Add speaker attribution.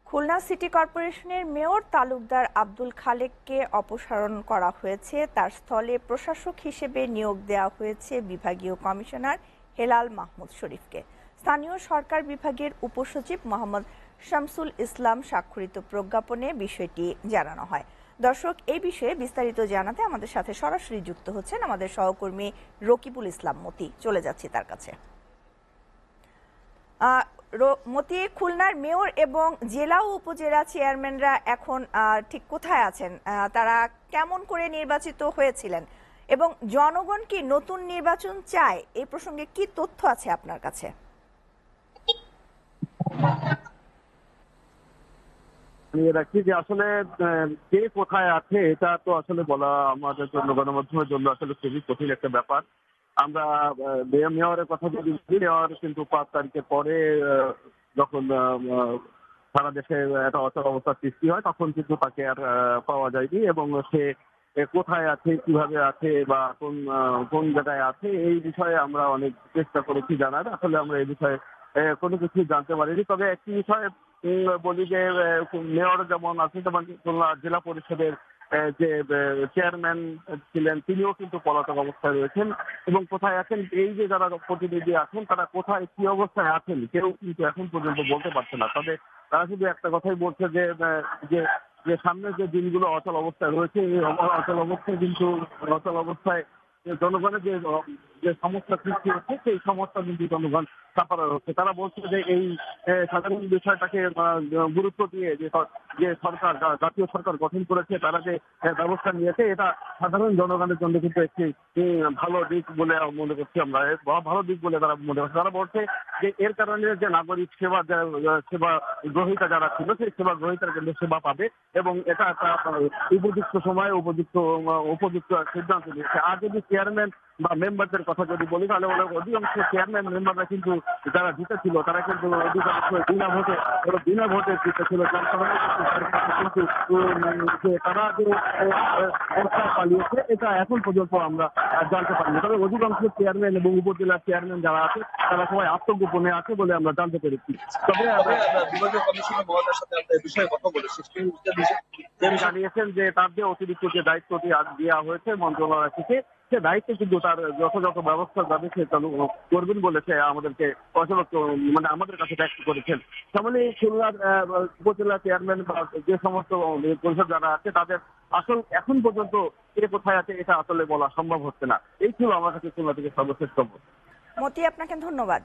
Speaker 1: Khulna city কর্পোরেশনের mayor Talukdar Abdul খালেককে অপসারণ করা হয়েছে। তার স্থলে প্রশাসক হিসেবে নিয়োগ দেওয়া হয়েছে বিভাগীয় কমিশনার হেলাল মাহমুদ শরীফকে। স্থানীয় সরকার বিভাগের উপসচিব মোহাম্মদ শামসুল ইসলাম স্বাক্ষরিত প্রজ্ঞাপনে বিষয়টি জানানো হয়। দর্শক, এই বিষয়ে বিস্তারিত জানাতে আমাদের সাথে সরাসরি যুক্ত হচ্ছেন আমাদের সহকর্মী রকিবুল ইসলাম মতি। চলে যাচ্ছি তার কাছে। মতি, খুলনার মেয়র এবং জেলা ও উপজেলা চেয়ারম্যানরা এখন ঠিক কোথায় আছেন? তারা কেমন করে নির্বাচিত হয়েছিলেন এবং জনগণ কি নতুন নির্বাচন চায়? এই প্রসঙ্গে কি তথ্য আছে আপনার কাছে?
Speaker 2: রাখি যে আসলে কে কোথায় আছে এটা তো আসলে বলা আমাদের জন্য, গণমাধ্যমের জন্য আসলে খুবই কঠিন একটা ব্যাপার। আমরা মেয়রের কথা যদি বলি, মেয়র কিন্তু 5 তারিখের পরে যখন সারা দেশে একটা অচল অবস্থার সৃষ্টি হয়, তখন কিন্তু তাকে আর পাওয়া যায়নি এবং সে কোথায় আছে, কিভাবে আছে বা কোন কোন জায়গায় আছে এই বিষয়ে আমরা অনেক চেষ্টা করেছি জানার। আসলে আমরা এই বিষয়ে কোনো কিছু জানতে পারিনি। তবে একটি বিষয়ে বলি যে মেয়র যেমন আছে, তেমন খুলনা জেলা পরিষদের যে চেয়ারম্যান ছিলেন তিনিও কিন্তু পলাতক অবস্থায় রয়েছেন এবং কোথায় আছেন, এই যে যারা প্রতিনিধি আছেন তারা কোথায় কি অবস্থায় আছেন কেউ কিন্তু এখন পর্যন্ত বলতে পারছে না। তবে তারা শুধু একটা কথাই বলছে যে যে যে সামনে যে দিনগুলো অচল অবস্থায় রয়েছে, এই অচল অবস্থায় জনগণের যে সমস্যা সৃষ্টি হচ্ছে সেই সমস্যা কিন্তু জনগণ চাপা হচ্ছে। তারা বলছে যে এই সাধারণ বিষয়টাকে গুরুত্ব দিয়ে যে সরকার, জাতীয় সরকার গঠন করেছে, তারা যে ব্যবস্থা নিয়েছে এটা সাধারণ জনগণের জন্য কিন্তু একটি ভালো দিক বলে মনে করছি আমরা, ভালো দিক বলে তারা মনে করছে। তারা বলছে যে এর কারণে যে নাগরিক সেবা গ্রহীতা যারা ছিল সেই সেবা গ্রহীতারা কিন্তু সেবা পাবে এবং এটা একটা উপযুক্ত সময়ে উপযুক্ত সিদ্ধান্ত নিয়েছে। আর যদি চেয়ারম্যান বা মেম্বারদের কথা যদি বলি, তাহলে অধিকাংশ চেয়ারম্যান মেম্বাররা কিন্তু যারা জিতেছিল তারা কিন্তু অধিকাংশ বিনা ভোটে জিতেছিল। যার কারণে কিন্তু তারা যে প্রস্তাব পালিয়েছে এটা এখন পর্যন্ত আমরা জানতে পারিনি। তবে অধিকাংশ চেয়ারম্যান এবং উপজেলার চেয়ারম্যান যারা আছে তারা সবাই আত্মগোপনে আছে বলে আমরা জানতে পেরেছি। তবে
Speaker 3: বিভাগীয় কমিশনের মহোদয়ের সাথে আমরা এই বিষয়ে কথা বলেছি।
Speaker 2: তিনি জানিয়েছেন যে তার যে অতিরিক্ত যে দায়িত্বটি দেওয়া হয়েছে মন্ত্রণালয় থেকে, সে দায়িত্বে কিন্তু তার যথাযথ ব্যবস্থা যাবে সে চালু করবেন বলে সে আমাদেরকে মানে আমাদের কাছে ব্যক্ত করেছেন। তেমনি খুলনার উপজেলা চেয়ারম্যান বা যে সমস্ত পরিষদ যারা আছে তাদের আসল এখন পর্যন্ত কে কোথায় আছে এটা আসলে বলা সম্ভব হচ্ছে না। এই ছিল আমার কাছে খুলনা থেকে সর্বশেষ খবর।
Speaker 1: মতি, আপনাকে ধন্যবাদ।